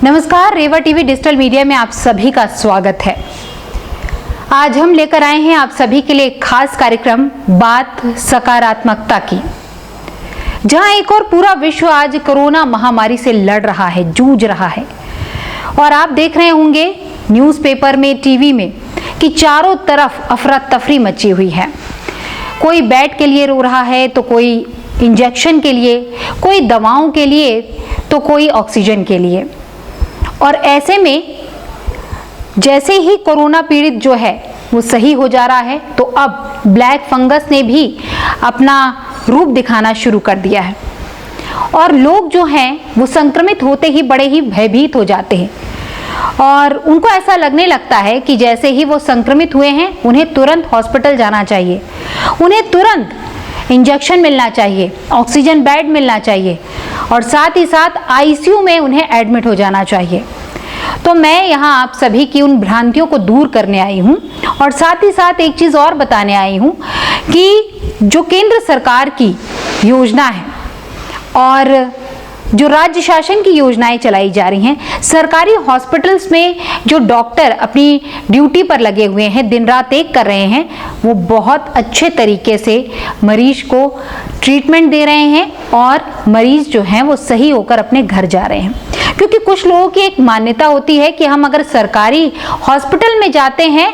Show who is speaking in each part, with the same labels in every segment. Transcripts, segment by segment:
Speaker 1: नमस्कार, रेवा TV digital media में आप सभी का स्वागत है। आज हम लेकर आए हैं आप सभी के लिए एक खास कार्यक्रम बात सकारात्मकता की, जहां एक और पूरा विश्व आज कोरोना महामारी से लड़ रहा है, जूझ रहा है। और आप देख रहे होंगे न्यूज़पेपर में, टीवी में कि चारों तरफ अफरा तफरी मची हुई है। कोई बेड के लिए रो रहा है, तो कोई इंजेक्शन के लिए, कोई दवाओं के लिए, तो कोई ऑक्सीजन के लिए। और ऐसे में जैसे ही कोरोना पीड़ित जो है वो सही हो जा रहा है, तो अब ब्लैक फंगस ने भी अपना रूप दिखाना शुरू कर दिया है। और लोग जो हैं वो संक्रमित होते ही बड़े ही भयभीत हो जाते हैं और उनको ऐसा लगने लगता है कि जैसे ही वो संक्रमित हुए हैं उन्हें तुरंत हॉस्पिटल जाना चाहिए, उन्हें तुरंत इंजेक्शन मिलना चाहिए, ऑक्सीजन बेड मिलना चाहिए और साथ ही साथ आईसीयू में उन्हें एडमिट हो जाना चाहिए। तो मैं यहाँ आप सभी की उन भ्रांतियों को दूर करने आई हूँ और साथ ही साथ एक चीज़ और बताने आई हूँ कि जो केंद्र सरकार की योजना है और जो राज्य शासन की योजनाएं चलाई जा रही हैं, सरकारी हॉस्पिटल्स में जो डॉक्टर अपनी ड्यूटी पर लगे हुए हैं, दिन रात एक कर रहे हैं, वो बहुत अच्छे तरीके से मरीज को ट्रीटमेंट दे रहे हैं और मरीज जो हैं वो सही होकर अपने घर जा रहे हैं। क्योंकि कुछ लोगों की एक मान्यता होती है कि हम अगर सरकारी हॉस्पिटल में जाते हैं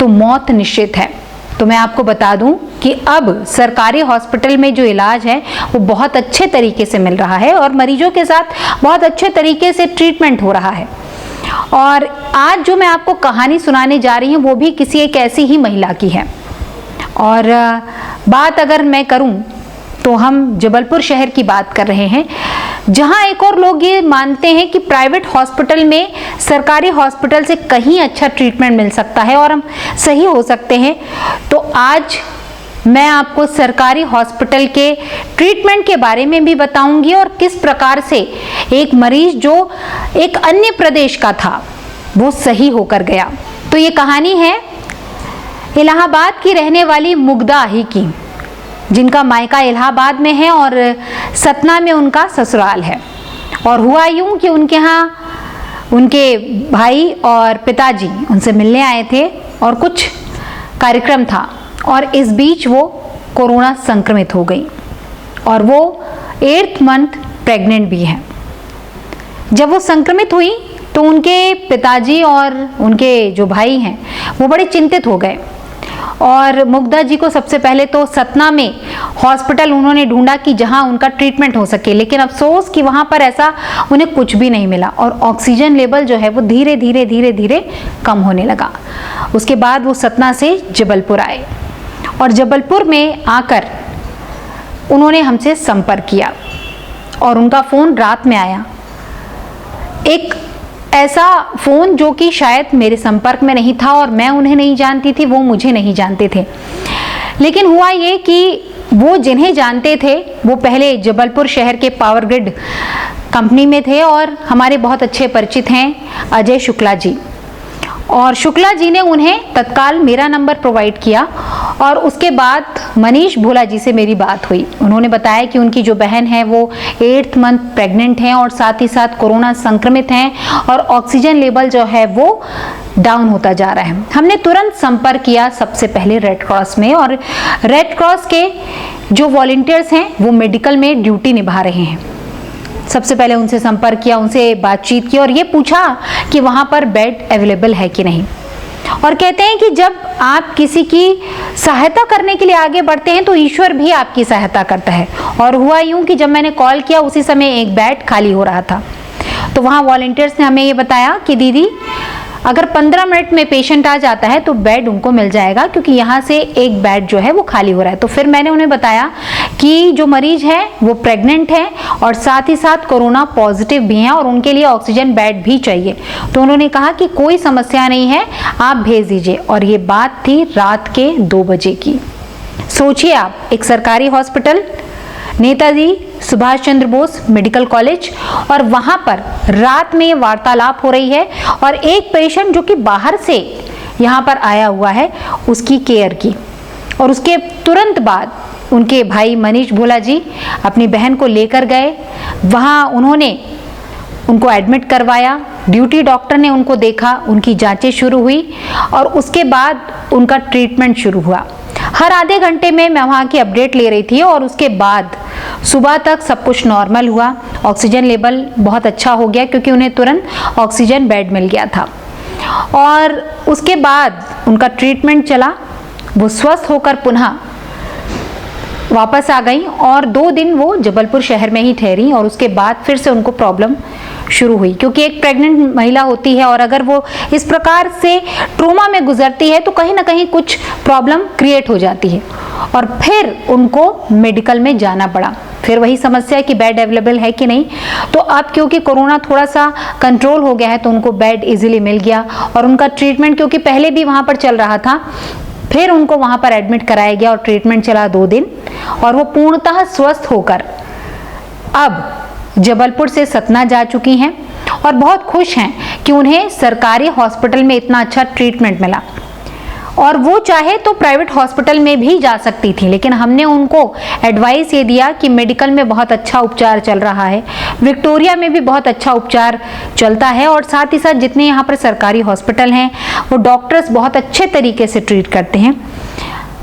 Speaker 1: तो मौत निश्चित है। तो मैं आपको बता दूं कि अब सरकारी हॉस्पिटल में जो इलाज है वो बहुत अच्छे तरीके से मिल रहा है और मरीजों के साथ बहुत अच्छे तरीके से ट्रीटमेंट हो रहा है। और आज जो मैं आपको कहानी सुनाने जा रही हूँ वो भी किसी एक ऐसी ही महिला की है। और बात अगर मैं करूँ तो हम जबलपुर शहर की बात कर रहे हैं, जहां एक और लोग ये मानते हैं कि प्राइवेट हॉस्पिटल में सरकारी हॉस्पिटल से कहीं अच्छा ट्रीटमेंट मिल सकता है और हम सही हो सकते हैं। तो आज मैं आपको सरकारी हॉस्पिटल के ट्रीटमेंट के बारे में भी बताऊंगी और किस प्रकार से एक मरीज जो एक अन्य प्रदेश का था वो सही होकर गया। तो ये कहानी है इलाहाबाद की रहने वाली मुग्धा ही की, जिनका मायका इलाहाबाद में है और सतना में उनका ससुराल है। और हुआ यूं कि उनके यहाँ उनके भाई और पिताजी उनसे मिलने आए थे और कुछ कार्यक्रम था और इस बीच वो कोरोना संक्रमित हो गई और वो 8th मंथ प्रेग्नेंट भी है। जब वो संक्रमित हुई तो उनके पिताजी और उनके जो भाई हैं वो बड़े चिंतित हो गए और मुग्धा जी को सबसे पहले तो सतना में हॉस्पिटल उन्होंने ढूंढा कि जहां उनका ट्रीटमेंट हो सके, लेकिन अफसोस कि वहां पर ऐसा उन्हें कुछ भी नहीं मिला और ऑक्सीजन लेवल जो है वो धीरे धीरे कम होने लगा। उसके बाद वो सतना से जबलपुर आए और जबलपुर में आकर उन्होंने हमसे संपर्क किया और उनका फ़ोन रात में आया। एक ऐसा फ़ोन जो कि शायद मेरे संपर्क में नहीं था और मैं उन्हें नहीं जानती थी, वो मुझे नहीं जानते थे। लेकिन हुआ ये कि वो जिन्हें जानते थे वो पहले जबलपुर शहर के पावर ग्रिड कंपनी में थे और हमारे बहुत अच्छे परिचित हैं अजय शुक्ला जी। और शुक्ला जी ने उन्हें तत्काल मेरा नंबर प्रोवाइड किया और उसके बाद मनीष भोला जी से मेरी बात हुई। उन्होंने बताया कि उनकी जो बहन है वो 8th मंथ प्रेग्नेंट हैं और साथ ही साथ कोरोना संक्रमित हैं और ऑक्सीजन लेवल जो है वो डाउन होता जा रहा है। हमने तुरंत संपर्क किया सबसे पहले रेड क्रॉस में और रेड क्रॉस के जो वॉलंटियर्स हैं वो मेडिकल में ड्यूटी निभा रहे हैं। सबसे पहले उनसे संपर्क किया, उनसे बातचीत की और ये पूछा कि वहाँ पर बेड अवेलेबल है कि नहीं। और कहते हैं कि जब आप किसी की सहायता करने के लिए आगे बढ़ते हैं तो ईश्वर भी आपकी सहायता करता है। और हुआ यूं कि जब मैंने कॉल किया उसी समय एक बेड खाली हो रहा था। तो वहाँ वॉलंटियर्स ने हमें ये बताया कि दीदी अगर 15 मिनट में पेशेंट आ जाता है तो बेड उनको मिल जाएगा, क्योंकि यहाँ से एक बेड जो है वो खाली हो रहा है। तो फिर मैंने उन्हें बताया कि जो मरीज है वो प्रेग्नेंट है और साथ ही साथ कोरोना पॉजिटिव भी हैं और उनके लिए ऑक्सीजन बेड भी चाहिए। तो उन्होंने कहा कि कोई समस्या नहीं है, आप भेज दीजिए। और ये बात थी रात के 2 बजे की। सोचिए आप, एक सरकारी hospital, Netaji Subhash Chandra Bose medical college, और वहां पर रात में वार्तालाप हो रही है और एक पेशेंट जो कि बाहर से यहाँ पर आया हुआ है उसकी केयर की। और उसके तुरंत बाद उनके भाई मनीष भोला जी अपनी बहन को लेकर गए। वहाँ उन्होंने उनको एडमिट करवाया। ड्यूटी डॉक्टर ने उनको देखा, उनकी जांचें शुरू हुई और उसके बाद उनका ट्रीटमेंट शुरू हुआ। हर आधे घंटे में मैं वहाँ की अपडेट ले रही थी और उसके बाद सुबह तक सब कुछ नॉर्मल हुआ। ऑक्सीजन लेवल बहुत अच्छा हो गया क्योंकि उन्हें तुरंत ऑक्सीजन बेड मिल गया था और उसके बाद उनका ट्रीटमेंट चला। वो स्वस्थ होकर पुनः वापस आ गई और 2 दिन वो जबलपुर शहर में ही ठहरी और उसके बाद फिर से उनको प्रॉब्लम शुरू हुई क्योंकि एक प्रेग्नेंट महिला होती है और अगर वो इस प्रकार से ट्रोमा में गुजरती है तो कहीं ना कहीं कुछ प्रॉब्लम क्रिएट हो जाती है और फिर उनको मेडिकल में जाना पड़ा। फिर वही समस्या है कि बेड अवेलेबल है कि नहीं। तो अब क्योंकि कोरोना थोड़ा सा कंट्रोल हो गया है तो उनको बेड इजीली मिल गया और उनका ट्रीटमेंट क्योंकि पहले भी वहाँ पर चल रहा था, फिर उनको वहाँ पर एडमिट कराया गया और ट्रीटमेंट चला 2 दिन और वो पूर्णतः स्वस्थ होकर अब जबलपुर से सतना जा चुकी हैं और बहुत खुश हैं कि उन्हें सरकारी हॉस्पिटल में इतना अच्छा ट्रीटमेंट मिला और वो चाहे तो प्राइवेट हॉस्पिटल में भी जा सकती थी, लेकिन हमने उनको एडवाइस ये दिया कि मेडिकल में बहुत अच्छा उपचार चल रहा है, विक्टोरिया में भी बहुत अच्छा उपचार चलता है और साथ ही साथ जितने यहाँ पर सरकारी हॉस्पिटल हैं वो डॉक्टर्स बहुत अच्छे तरीके से ट्रीट करते हैं।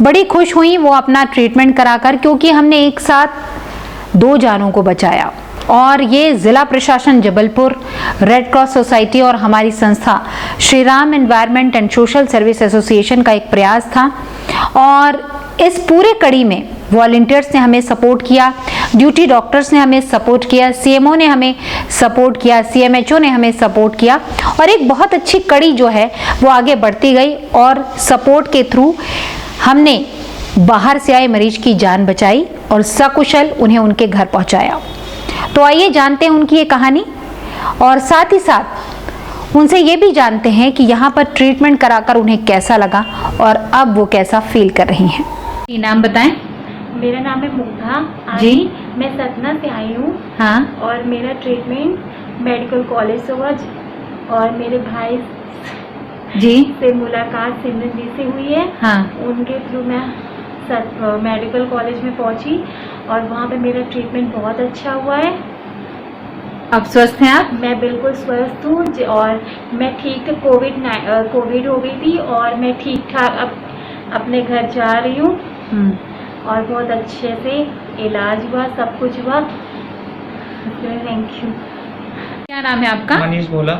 Speaker 1: बड़ी खुश हुई वो अपना ट्रीटमेंट कराकर क्योंकि हमने एक साथ 2 जानों को बचाया और ये ज़िला प्रशासन जबलपुर, रेड क्रॉस सोसाइटी और हमारी संस्था Shri Ram environment and social service association का एक प्रयास था और इस पूरे कड़ी में वॉलंटियर्स ने हमें सपोर्ट किया, ड्यूटी डॉक्टर्स ने हमें सपोर्ट किया, सीएमओ ने हमें सपोर्ट किया, सीएमएचओ ने हमें सपोर्ट किया और एक बहुत अच्छी कड़ी जो है वो आगे बढ़ती गई और सपोर्ट के थ्रू हमने बाहर से आए मरीज की जान बचाई और सकुशल उन्हें उनके घर पहुंचाया। तो आइए जानते हैं उनकी ये कहानी और साथ ही साथ उनसे ये भी जानते हैं कि यहाँ पर ट्रीटमेंट कराकर उन्हें कैसा लगा और अब वो कैसा फील कर रही हैं। ये नाम बताएं।
Speaker 2: मेरा नाम है मुग्धा
Speaker 1: जी।
Speaker 2: मैं सतना से आई हूँ।
Speaker 1: हाँ।
Speaker 2: और मेरा ट्रीटमेंट मेडिकल कॉलेज से हुआ और मेरे भाई
Speaker 1: जी
Speaker 2: से मुलाकात सिमरन जी से हुई है।
Speaker 1: हाँ।
Speaker 2: उनके थ्रू मैं मेडिकल कॉलेज में पहुंची और वहाँ पे मेरा ट्रीटमेंट बहुत अच्छा हुआ है।
Speaker 1: अब स्वस्थ हैं आप?
Speaker 2: मैं बिल्कुल स्वस्थ हूँ और मैं ठीक कोविड हो गई थी और मैं ठीक ठाक अब अपने घर जा रही हूँ और बहुत अच्छे से इलाज हुआ, सब कुछ हुआ। Thank you.
Speaker 1: क्या नाम है आपका?
Speaker 3: मनीष बोला।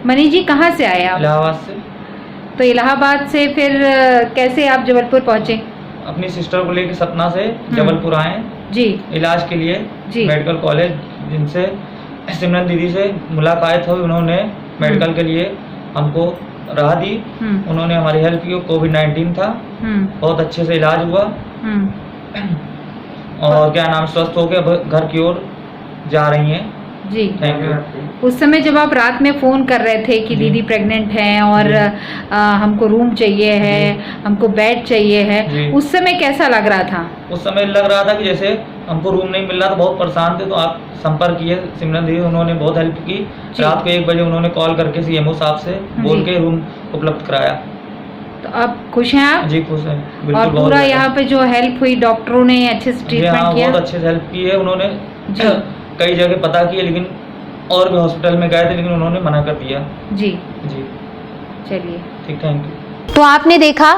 Speaker 1: मनीष जी कहाँ से आए आप?
Speaker 3: इलाहाबाद से।
Speaker 1: तो इलाहाबाद से फिर कैसे आप जबलपुर पहुँचे?
Speaker 3: अपनी सिस्टर को लेकर सतना से जबलपुर आए
Speaker 1: जी
Speaker 3: इलाज के लिए
Speaker 1: जी।
Speaker 3: मेडिकल कॉलेज, जिनसे सिमरन दीदी से मुलाकात हुई, उन्होंने मेडिकल के लिए हमको राह दी, उन्होंने हमारी हेल्प की। कोविड-19 था, बहुत अच्छे से इलाज हुआ और क्या नाम स्वस्थ होकर अब घर की ओर जा रही हैं
Speaker 1: जी।
Speaker 3: Thank you.
Speaker 1: उस समय जब आप रात में फ़ोन कर रहे थे कि दीदी प्रेग्नेंट हैं और हमको रूम चाहिए है, हमको बेड चाहिए है, उस समय कैसा लग रहा था?
Speaker 3: उस समय लग रहा था कि जैसे हमको रूम नहीं मिल रहा था, बहुत परेशान थे। तो आप संपर्क किए सिमरन दीदी, उन्होंने बहुत हेल्प की। रात को 1 बजे उन्होंने कॉल करके सीएमओ साहब से बोल के रूम उपलब्ध कराया।
Speaker 1: तो अब खुश हैं आप?
Speaker 3: जी खुश हैं बिल्कुल।
Speaker 1: और पूरा यहाँ पे जो हेल्प हुई, डॉक्टरों ने अच्छे से ट्रीटमेंट किया?
Speaker 3: बहुत अच्छे से हेल्प की है उन्होंने। कई जगह पता किए लेकिन और भी हॉस्पिटल में गए थे लेकिन उन्होंने मना कर दिया। जी जी।
Speaker 1: चलिए
Speaker 3: ठीक, थैंक यू।
Speaker 1: तो आपने देखा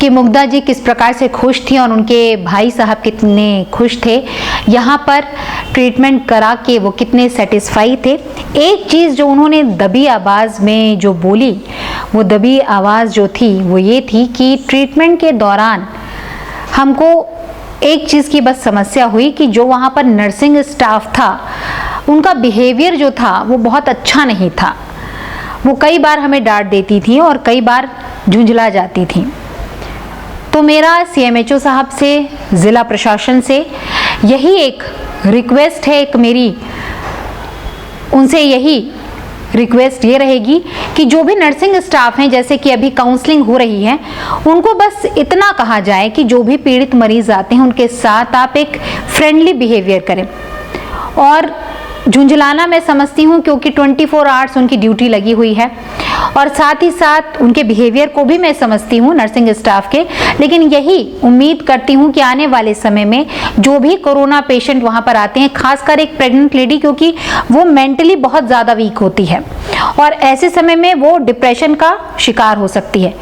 Speaker 1: कि मुग्धा जी किस प्रकार से खुश थी और उनके भाई साहब कितने खुश थे, यहाँ पर ट्रीटमेंट करा के वो कितने सेटिस्फाई थे। एक चीज़ जो उन्होंने दबी आवाज़ में जो बोली, वो दबी आवाज़ जो थी वो ये थी कि ट्रीटमेंट के दौरान हमको एक चीज़ की बस समस्या हुई कि जो वहाँ पर नर्सिंग स्टाफ था उनका बिहेवियर जो था वो बहुत अच्छा नहीं था। वो कई बार हमें डांट देती थी और कई बार झुंझला जाती थी। तो मेरा सीएमएचओ साहब से, ज़िला प्रशासन से यही एक रिक्वेस्ट है, एक मेरी उनसे यही रिक्वेस्ट ये रहेगी कि जो भी नर्सिंग स्टाफ हैं, जैसे कि अभी काउंसलिंग हो रही है, उनको बस इतना कहा जाए कि जो भी पीड़ित मरीज आते हैं उनके साथ आप एक फ्रेंडली बिहेवियर करें। और झुंझलाना मैं समझती हूँ क्योंकि 24 आवर्स उनकी ड्यूटी लगी हुई है और साथ ही साथ उनके बिहेवियर को भी मैं समझती हूँ नर्सिंग स्टाफ के। लेकिन यही उम्मीद करती हूँ कि आने वाले समय में जो भी कोरोना पेशेंट वहाँ पर आते हैं, खासकर एक प्रेग्नेंट लेडी, क्योंकि वो मेंटली बहुत ज़्यादा वीक होती है और ऐसे समय में वो डिप्रेशन का शिकार हो सकती है।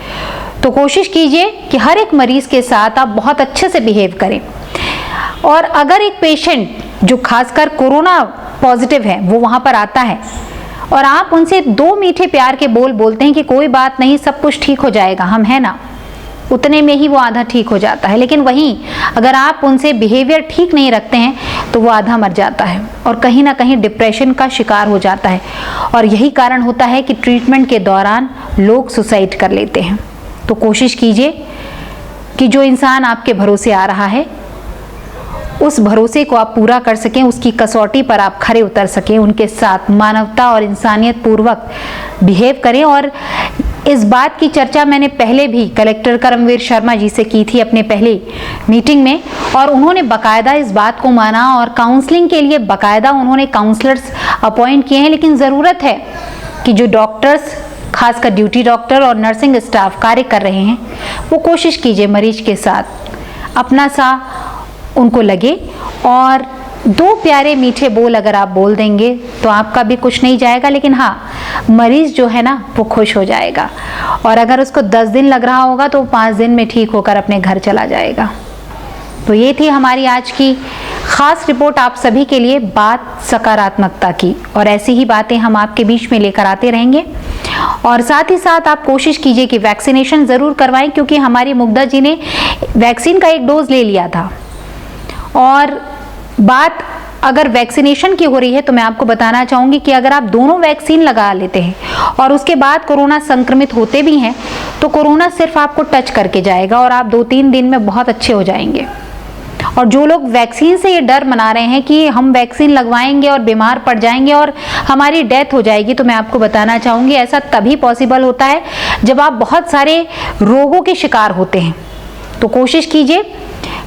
Speaker 1: तो कोशिश कीजिए कि हर एक मरीज के साथ आप बहुत अच्छे से बिहेव करें। और अगर एक पेशेंट जो खासकर कोरोना पॉजिटिव है वो वहाँ पर आता है और आप उनसे 2 मीठे प्यार के बोल बोलते हैं कि कोई बात नहीं, सब कुछ ठीक हो जाएगा, हम है ना, उतने में ही वो आधा ठीक हो जाता है। लेकिन वहीं अगर आप उनसे बिहेवियर ठीक नहीं रखते हैं तो वो आधा मर जाता है और कहीं ना कहीं डिप्रेशन का शिकार हो जाता है। और यही कारण होता है कि ट्रीटमेंट के दौरान लोग सुसाइड कर लेते हैं। तो कोशिश कीजिए कि जो इंसान आपके भरोसे आ रहा है उस भरोसे को आप पूरा कर सकें, उसकी कसौटी पर आप खरे उतर सकें, उनके साथ मानवता और इंसानियत पूर्वक बिहेव करें। और इस बात की चर्चा मैंने पहले भी कलेक्टर कर्मवीर शर्मा जी से की थी अपने पहले मीटिंग में, और उन्होंने बाकायदा इस बात को माना और काउंसलिंग के लिए बाकायदा उन्होंने काउंसलर्स अपॉइंट किए हैं। लेकिन ज़रूरत है कि जो डॉक्टर्स, खासकर ड्यूटी डॉक्टर और नर्सिंग स्टाफ कार्य कर रहे हैं, वो कोशिश कीजिए मरीज के साथ अपना सा उनको लगे और 2 प्यारे मीठे बोल अगर आप बोल देंगे तो आपका भी कुछ नहीं जाएगा, लेकिन हाँ, मरीज जो है ना वो खुश हो जाएगा। और अगर उसको 10 दिन लग रहा होगा तो 5 दिन में ठीक होकर अपने घर चला जाएगा। तो ये थी हमारी आज की खास रिपोर्ट आप सभी के लिए, बात सकारात्मकता की। और ऐसी ही बातें हम आपके बीच में लेकर आते रहेंगे। और साथ ही साथ आप कोशिश कीजिए कि वैक्सीनेशन ज़रूर करवाएं, क्योंकि हमारी मुग्धा जी ने वैक्सीन का 1 डोज ले लिया था। और बात अगर वैक्सीनेशन की हो रही है तो मैं आपको बताना चाहूँगी कि अगर आप दोनों वैक्सीन लगा लेते हैं और उसके बाद कोरोना संक्रमित होते भी हैं तो कोरोना सिर्फ आपको टच करके जाएगा और आप 2-3 दिन में बहुत अच्छे हो जाएंगे। और जो लोग वैक्सीन से ये डर मना रहे हैं कि हम वैक्सीन लगवाएंगे और बीमार पड़ जाएंगे और हमारी डेथ हो जाएगी, तो मैं आपको बताना चाहूँगी ऐसा तभी पॉसिबल होता है जब आप बहुत सारे रोगों के शिकार होते हैं। तो कोशिश कीजिए,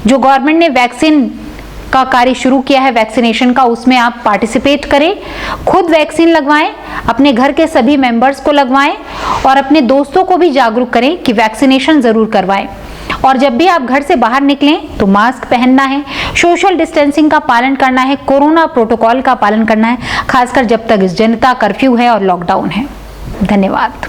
Speaker 1: जो गवर्नमेंट ने वैक्सीन का कार्य शुरू किया है वैक्सीनेशन का, उसमें आप पार्टिसिपेट करें, खुद वैक्सीन लगवाएं, अपने घर के सभी मेंबर्स को लगवाएं और अपने दोस्तों को भी जागरूक करें कि वैक्सीनेशन ज़रूर करवाएं। और जब भी आप घर से बाहर निकलें तो मास्क पहनना है, सोशल डिस्टेंसिंग का पालन करना है, कोरोना प्रोटोकॉल का पालन करना है, खासकर जब तक इस जनता कर्फ्यू है और लॉकडाउन है। धन्यवाद।